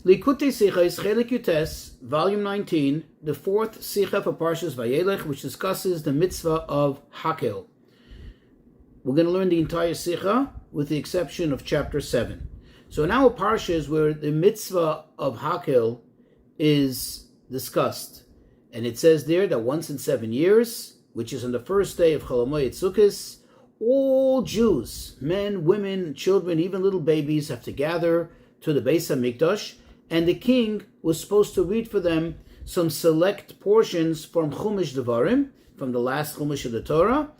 Likutei Sichos, Chelik Yutes, Volume 19, the fourth Sicha for Parshas Vayelech, which discusses the mitzvah of Hakel. We're going to learn the entire Sicha, with the exception of chapter 7. So in our Parshas, where the mitzvah of Hakel is discussed, and it says there that once in 7 years, which is on the first day of Chol Hamoed Sukkos, all Jews, men, women, children, even little babies, have to gather to the Beis HaMikdash, and the king was supposed to read for them some select portions from Chumash Devarim, from the last Chumash of the Torah,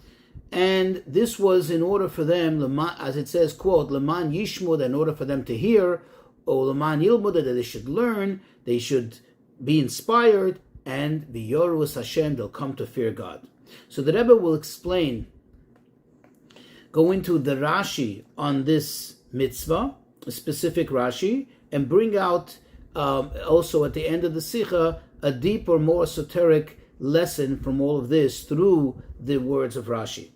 and this was in order for them, as it says, quote, Leman Yishmud, in order for them to hear, or Leman Yilmud, that they should learn, they should be inspired, and V'yorus Hashem, they'll come to fear God. So the Rebbe will go into the Rashi on this mitzvah, a specific Rashi, and bring out also at the end of the Sikha a deeper, more esoteric lesson from all of this through the words of Rashi.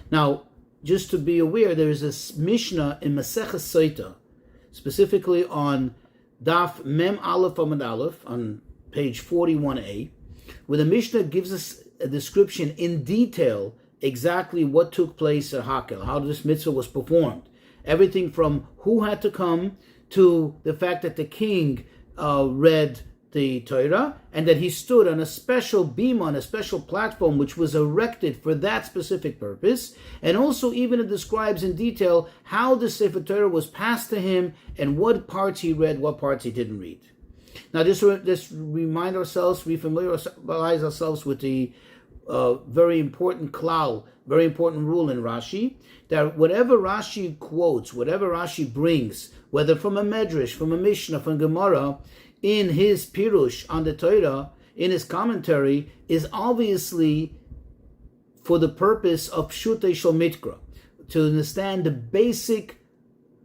Now, just to be aware, there is a Mishnah in Maseches Soita, specifically on Daf Mem Aleph Amud Aleph, on page 41a, where the Mishnah gives us a description in detail exactly what took place at Hakel, how this mitzvah was performed. Everything from who had to come to the fact that the king read the Torah, and that he stood on a special beam, on a special platform which was erected for that specific purpose, and also even it describes in detail how the Sefer Torah was passed to him and what parts he read, what parts he didn't read. Now just remind ourselves, refamiliarize ourselves with the very important klal, very important rule in Rashi, that whatever Rashi quotes, whatever Rashi brings, whether from a Medrash, from a Mishnah, from Gemara, in his Pirush on the Torah, in his commentary, is obviously for the purpose of Pshutei Shel Mikra, to understand the basic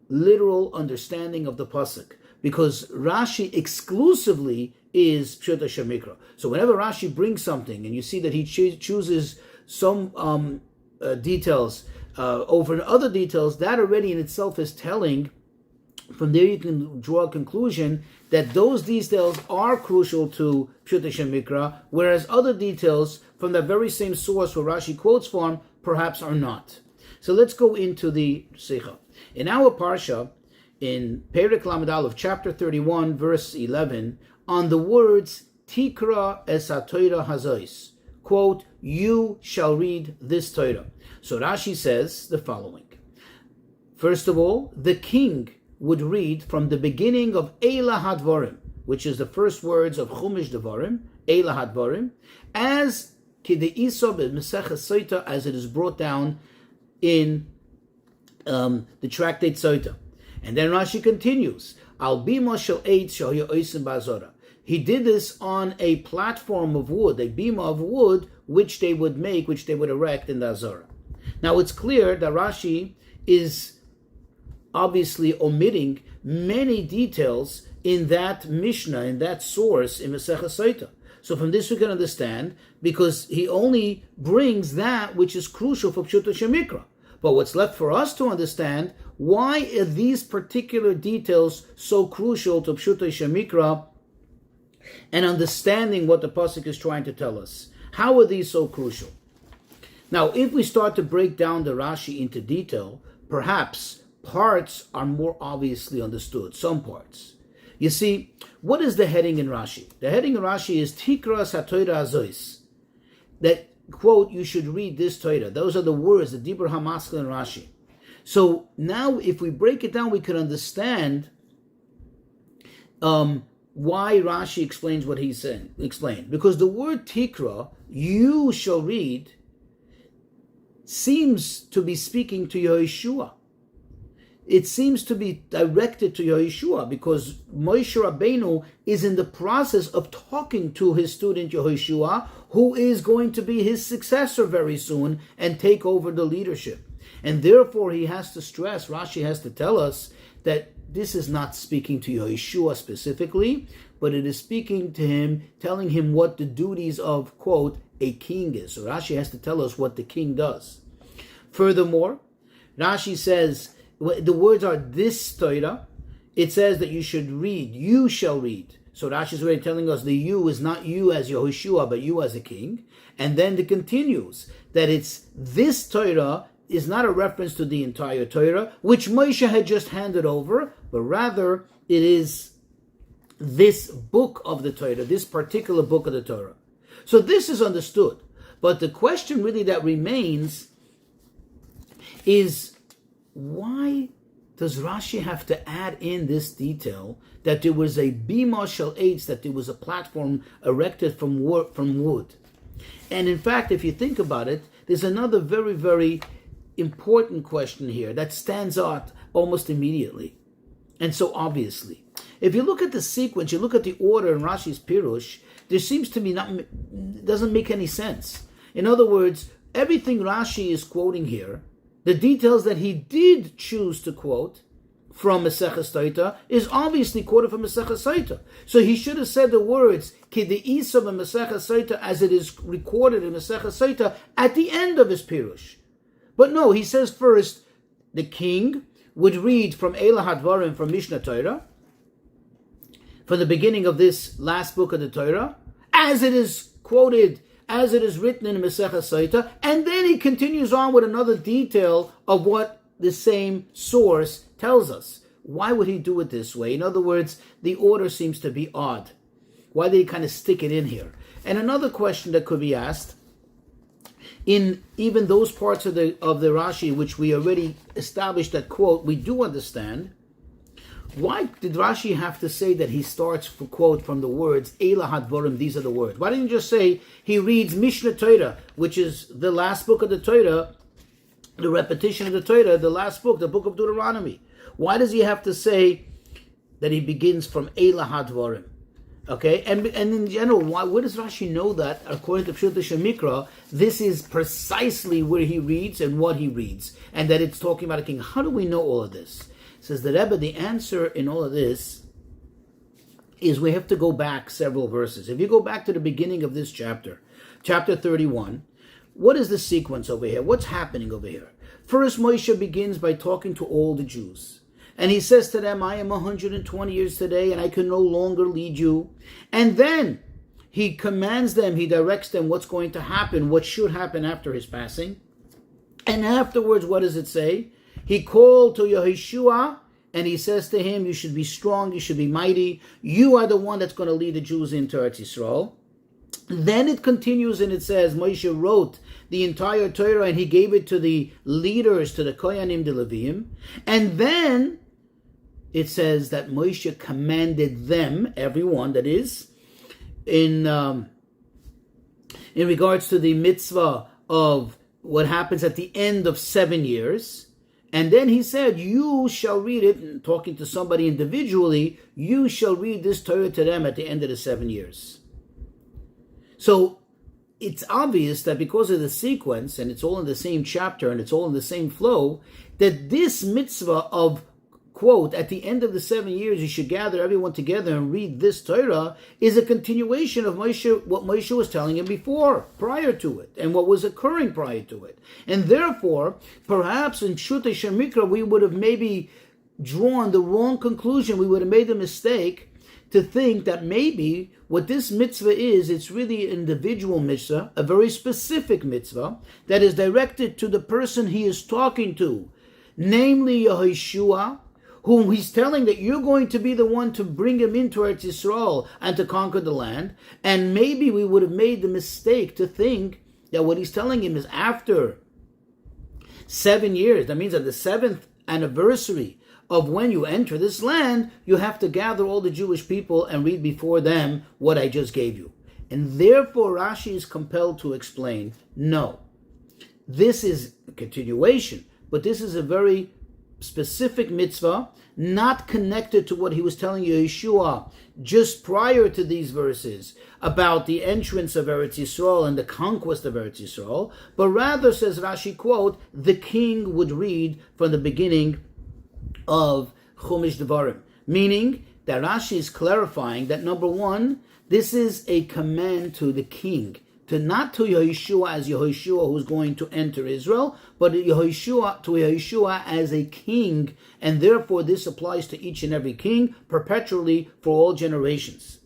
literal understanding of the pasuk, because Rashi exclusively is Pshutei Shel Mikra. So whenever Rashi brings something, and you see that he chooses some details over other details, that already in itself is telling. From there you can draw a conclusion that those details are crucial to Pshutei Shel Mikra, whereas other details from that very same source where Rashi quotes from perhaps are not. So let's go into the Sicha. In our Parsha, in Perek Lamed Aleph, chapter 31, verse 11, on the words Tikra es ha-Torah hazois, quote, you shall read this Torah. So Rashi says the following. First of all, the king would read from the beginning of Eila Hadvarim, which is the first words of Chumash Devarim, Eila Hadvarim, as Kide'iso b'Maseches Soita, as it is brought down in the tractate Soita. And then Rashi continues, Al bima shel eitz shehoya oisim ba'azora. He did this on a platform of wood, a bima of wood, which they would erect in the Azora. Now it's clear that Rashi is obviously omitting many details in that Mishnah, in that source in Maseches Soita. So from this we can understand, because he only brings that which is crucial for Pshutei Shel Mikra. But what's left for us to understand, why are these particular details so crucial to Pshutei Shel Mikra and understanding what the pasuk is trying to tell us? How are these so crucial? Now, if we start to break down the Rashi into detail, perhaps parts are more obviously understood, some parts. You see, what is the heading in Rashi? The heading in Rashi is Tikra ha-Torah hazois. That, quote, you should read this Torah. Those are the words, the Dibur HaMaskal in Rashi. So now if we break it down, we can understand why Rashi explains what he's saying. Because the word Tikra, you shall read, seems to be speaking to Yehoshua. It seems to be directed to Yehoshua, because Moshe Rabbeinu is in the process of talking to his student Yehoshua, who is going to be his successor very soon and take over the leadership. And therefore he has to stress, Rashi has to tell us, that this is not speaking to Yehoshua specifically, but it is speaking to him, telling him what the duties of, quote, a king is. So Rashi has to tell us what the king does. Furthermore, Rashi says, the words are this Torah, it says that you shall read. So Rashi is already telling us the you is not you as Yehoshua, but you as a king. And then it continues that it's this Torah is not a reference to the entire Torah, which Moshe had just handed over, but rather it is this book of the Torah, this particular book of the Torah. So this is understood. But the question really that remains is, why does Rashi have to add in this detail that there was a bima shel eitz, that there was a platform erected from wood? And in fact, if you think about it, there's another very, very important question here that stands out almost immediately, and so obviously. If you look at the sequence, you look at the order in Rashi's Pirush, there seems to be doesn't make any sense. In other words, everything Rashi is quoting here, the details that he did choose to quote from Maseches Taita is obviously quoted from Maseches Taita. So he should have said the words Ki de'isa b'Maseches Taita as it is recorded in Maseches Taita at the end of his Pirush. But no, he says first the king would read from Eila Hadvarim from Mishnah Torah, from the beginning of this last book of the Torah, as it is quoted, as it is written in Maseches Taita, and then he continues on with another detail of what the same source tells us. Why would he do it this way? In other words, the order seems to be odd. Why did he kind of stick it in here? And another question that could be asked, in even those parts of the Rashi which we already established that quote, we do understand. Why did Rashi have to say that he starts for quote from the words Eila Hadvarim, these are the words? Why didn't he just say he reads Mishnah Torah, which is the last book of the Torah, the repetition of the Torah, the last book, the book of Deuteronomy? Why does he have to say that he begins from Eila Hadvarim? Okay, and in general, where does Rashi know that, according to Pshuto Shemikra, this is precisely where he reads and what he reads, and that it's talking about a king? How do we know all of this? Says the Rebbe, the answer in all of this is we have to go back several verses. If you go back to the beginning of this chapter 31, what is the sequence over here? What's happening over here? First, Moshe begins by talking to all the Jews. And he says to them, I am 120 years today, and I can no longer lead you. And then he commands them, he directs them what's going to happen, what should happen after his passing. And afterwards, what does it say? He called to Yehoshua, and he says to him, you should be strong, you should be mighty. You are the one that's going to lead the Jews into Eretz Yisrael. Then it continues and it says, Moshe wrote the entire Torah and he gave it to the leaders, to the Kohanim, the Leviim. And then it says that Moshe commanded them, everyone that is, in regards to the mitzvah of what happens at the end of 7 years. And then he said, you shall read it, and talking to somebody individually, you shall read this Torah to them at the end of the 7 years. So it's obvious that because of the sequence, and it's all in the same chapter, and it's all in the same flow, that this mitzvah of, quote, at the end of the 7 years, you should gather everyone together and read this Torah, is a continuation of Moshe, what Moshe was telling him before, prior to it, and what was occurring prior to it. And therefore, perhaps in Pshuto Shemikra, we would have maybe drawn the wrong conclusion, we would have made the mistake to think that maybe what this mitzvah is, it's really an individual mitzvah, a very specific mitzvah, that is directed to the person he is talking to, namely Yehoshua, whom he's telling that you're going to be the one to bring him into Eretz Yisrael and to conquer the land. And maybe we would have made the mistake to think that what he's telling him is after 7 years, that means at the 7th anniversary of when you enter this land, you have to gather all the Jewish people and read before them what I just gave you. And therefore Rashi is compelled to explain, no, this is a continuation, but this is a very specific mitzvah, not connected to what he was telling Yeshua just prior to these verses about the entrance of Eretz Yisrael and the conquest of Eretz Yisrael, but rather, says Rashi, quote, the king would read from the beginning of Chumash Devarim, meaning that Rashi is clarifying that, number one, this is a command to the king, not to Yehoshua as Yehoshua who's going to enter Israel, but Yehoshua as a king, and therefore this applies to each and every king perpetually for all generations.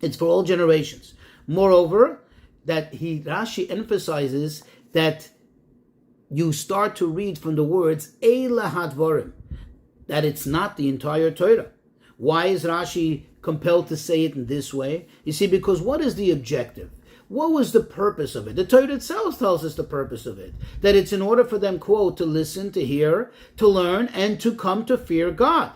It's for all generations. Moreover, that Rashi emphasizes that you start to read from the words Eila Hadvarim, that it's not the entire Torah. Why is Rashi compelled to say it in this way? You see, because what is the objective? What was the purpose of it? The Torah itself tells us the purpose of it. That it's in order for them, quote, to listen, to hear, to learn, and to come to fear God.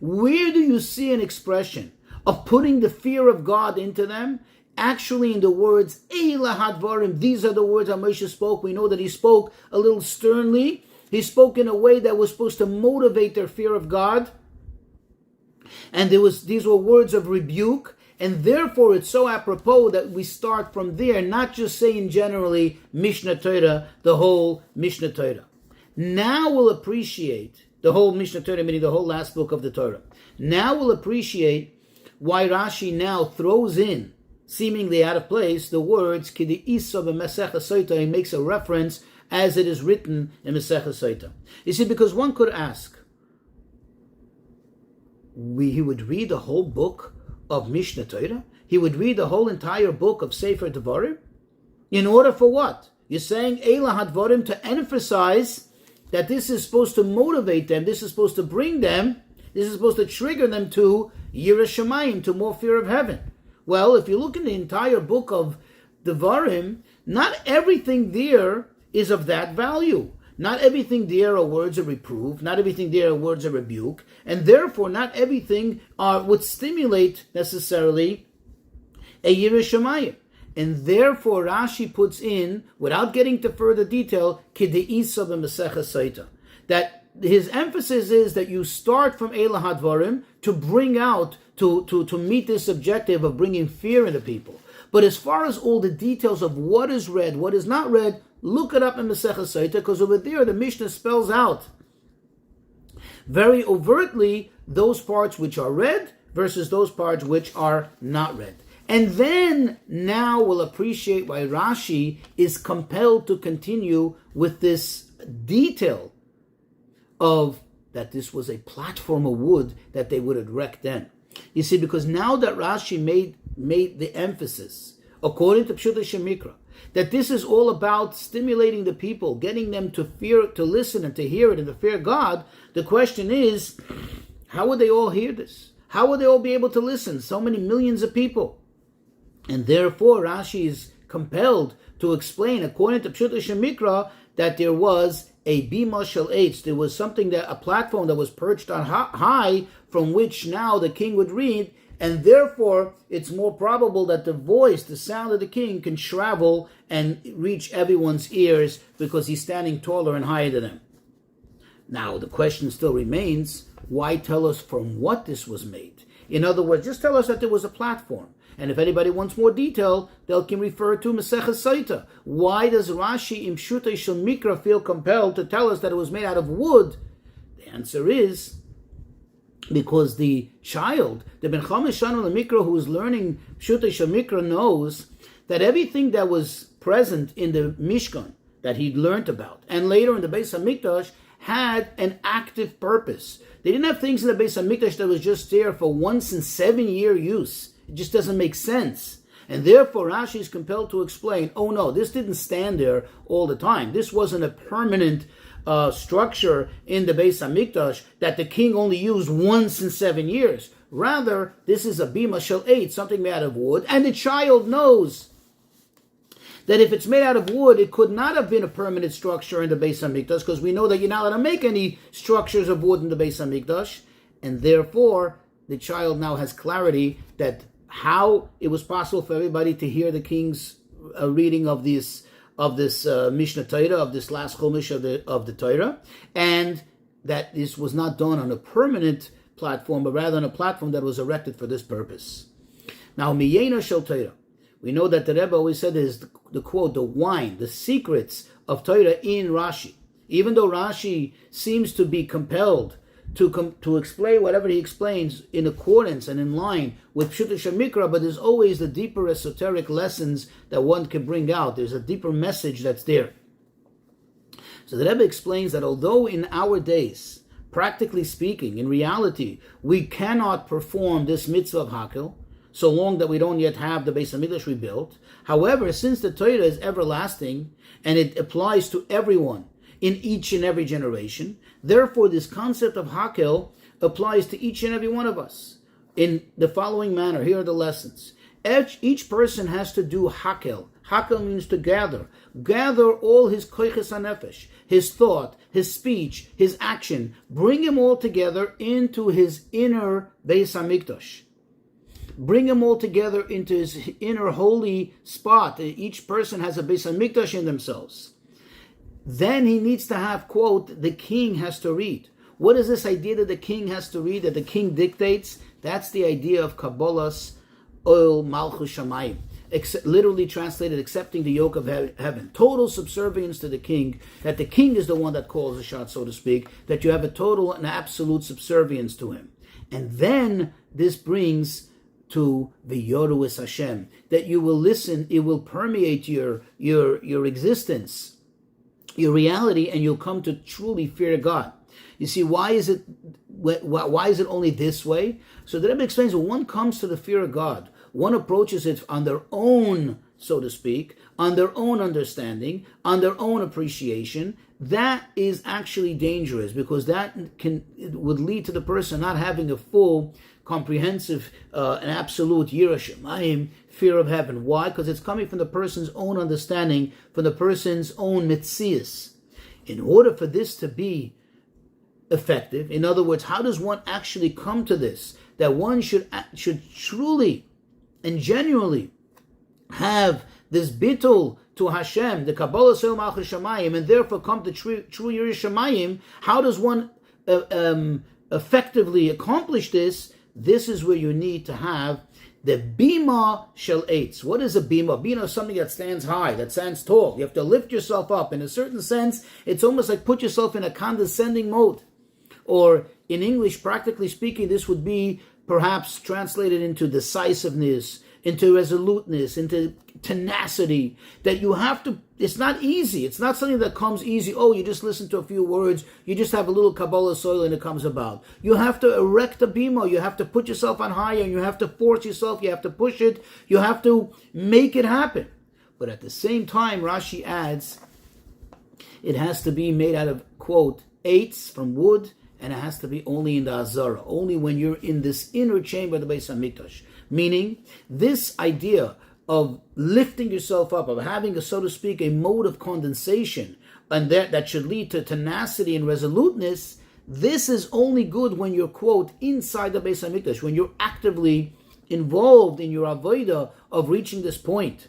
Where do you see an expression of putting the fear of God into them? Actually, in the words, Eila Hadvarim, these are the words that Moshe spoke. We know that he spoke a little sternly. He spoke in a way that was supposed to motivate their fear of God. And these were words of rebuke, and therefore it's so apropos that we start from there, not just saying generally Mishnah Torah, the whole Mishnah Torah. Now we'll appreciate the whole Mishnah Torah, meaning the whole last book of the Torah. Now we'll appreciate why Rashi now throws in, seemingly out of place, the words Kidi Isa b'Masechah Soita. He makes a reference as it is written in Masechah Soita. You see, because one could ask, he would read the whole book of Mishnah Torah? He would read the whole entire book of Sefer Devarim? In order for what? You're saying Eila Hadvarim to emphasize that this is supposed to motivate them, this is supposed to bring them, this is supposed to trigger them to Yireh Shamayim, to more fear of heaven. Well, if you look in the entire book of Devarim, not everything there is of that value. Not everything there are words of reproof, not everything there are words of rebuke, and therefore not everything would stimulate necessarily a Yireh Shamayim. And therefore Rashi puts in, without getting to further detail, Kideisa b'Masechah Soita. That his emphasis is that you start from Eila Hadvarim to bring out, to meet this objective of bringing fear into people. But as far as all the details of what is read, what is not read, look it up in Masechah Soita, because over there the Mishnah spells out very overtly those parts which are read versus those parts which are not read. And then now we'll appreciate why Rashi is compelled to continue with this detail of that this was a platform of wood that they would erect then. You see, because now that Rashi made the emphasis, according to Pshuta Shemikra, that this is all about stimulating the people, getting them to fear, to listen and to hear it and to fear God, the question is, how would they all hear this? How would they all be able to listen? So many millions of people. And therefore Rashi is compelled to explain, according to Pshuta Shemikra, that there was a bima shel eitz, there was something, that a platform that was perched on high, from which now the king would read, and therefore it's more probable that the voice, the sound of the king, can travel and reach everyone's ears because he's standing taller and higher than them. Now the question still remains, why tell us from what this was made? In other words, just tell us that there was a platform. And if anybody wants more detail, they can refer to Masechah Soita. Why does Rashi in Pshuta Shel Mikra feel compelled to tell us that it was made out of wood? The answer is because the child, the Ben Chamesh Shana L'Mikra, who is learning Pshuta Shel Mikra, knows that everything that was present in the Mishkan that he'd learned about, and later in the Beis HaMikdash, had an active purpose. They didn't have things in the Beis HaMikdash that was just there for once in 7-year use. It just doesn't make sense. And therefore Rashi is compelled to explain, oh no, this didn't stand there all the time. This wasn't a permanent structure in the Beis HaMikdash that the king only used once in 7 years. Rather, this is a bima shel eitz, something made out of wood, and the child knows that if it's made out of wood, it could not have been a permanent structure in the Beis HaMikdash, because we know that you're not allowed to make any structures of wood in the Beis HaMikdash, and therefore the child now has clarity that how it was possible for everybody to hear the king's reading of this Mishnah Torah, of this last Chumash of the Torah, and that this was not done on a permanent platform, but rather on a platform that was erected for this purpose. Now, Miyena Shel Torah, we know that the Rebbe always said is the quote, the wine, the secrets of Torah in Rashi. Even though Rashi seems to be compelled to explain whatever he explains in accordance and in line with Pshuto Shemikra, but there's always the deeper esoteric lessons that one can bring out. There's a deeper message that's there. So the Rebbe explains that although in our days, practically speaking, in reality, we cannot perform this mitzvah of Hakel, so long that we don't yet have the Beis HaMikdash rebuilt. However, since the Torah is everlasting and it applies to everyone in each and every generation, therefore this concept of Hakel applies to each and every one of us in the following manner. Here are the lessons. Each person has to do Hakel. Hakel means to gather. Gather all his koiches hanefesh, his thought, his speech, his action. Bring him all together into his inner Beis HaMikdash. Bring them all together into his inner holy spot. Each person has a Beis HaMikdash in themselves. Then he needs to have, quote, the king has to read. What is this idea that the king has to read, that the king dictates? That's the idea of Kabbalah's Oil Malchus Shamayim. Literally translated, accepting the yoke of heaven. Total subservience to the king, that the king is the one that calls the shot, so to speak, that you have a total and absolute subservience to him. And then this brings to the Yoruis Hashem, that you will listen, it will permeate your existence, your reality, and you'll come to truly fear God. You see, why is it only this way? So the Rebbe explains, when one comes to the fear of God, one approaches it on their own, so to speak, on their own understanding, on their own appreciation. That is actually dangerous, because it would lead to the person not having a full, comprehensive, and absolute Yirah Shamayim, fear of heaven. Why? Because it's coming from the person's own understanding, from the person's own mitzias. In order for this to be effective, in other words, how does one actually come to this? That one should truly and genuinely have this bittul to Hashem, the Kabbalah Seil Malchus Shamayim, and therefore come to true Yirah Shamayim. How does one effectively accomplish this? This is where you need to have the bima shel eitz. What is a bima? Bima is something that stands high, that stands tall. You have to lift yourself up. In a certain sense, it's almost like put yourself in a condescending mode. Or in English, practically speaking, this would be perhaps translated into decisiveness, into resoluteness, into tenacity, that you have to, it's not easy. It's not something that comes easy. Oh, you just listen to a few words, you just have a little Kabbalah soil and it comes about. You have to erect a bima, you have to put yourself on higher, and you have to force yourself, you have to push it, you have to make it happen. But at the same time, Rashi adds, it has to be made out of, quote, eitz, from wood, and it has to be only in the Azara, only when you're in this inner chamber of the Beis HaMikdash. Meaning, this idea of lifting yourself up, of having, a, so to speak, a mode of condensation, and that should lead to tenacity and resoluteness, this is only good when you're, quote, inside the Beis HaMikdash, when you're actively involved in your avodah of reaching this point.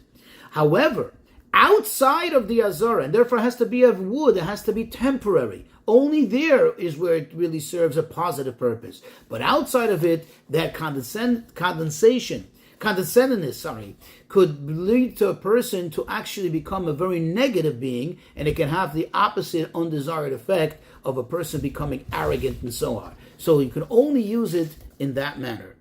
However, outside of the Azara, and therefore it has to be of wood, it has to be temporary. Only there is where it really serves a positive purpose. But outside of it, that condescendedness, could lead to a person to actually become a very negative being, and it can have the opposite undesired effect of a person becoming arrogant and so on. So you can only use it in that manner.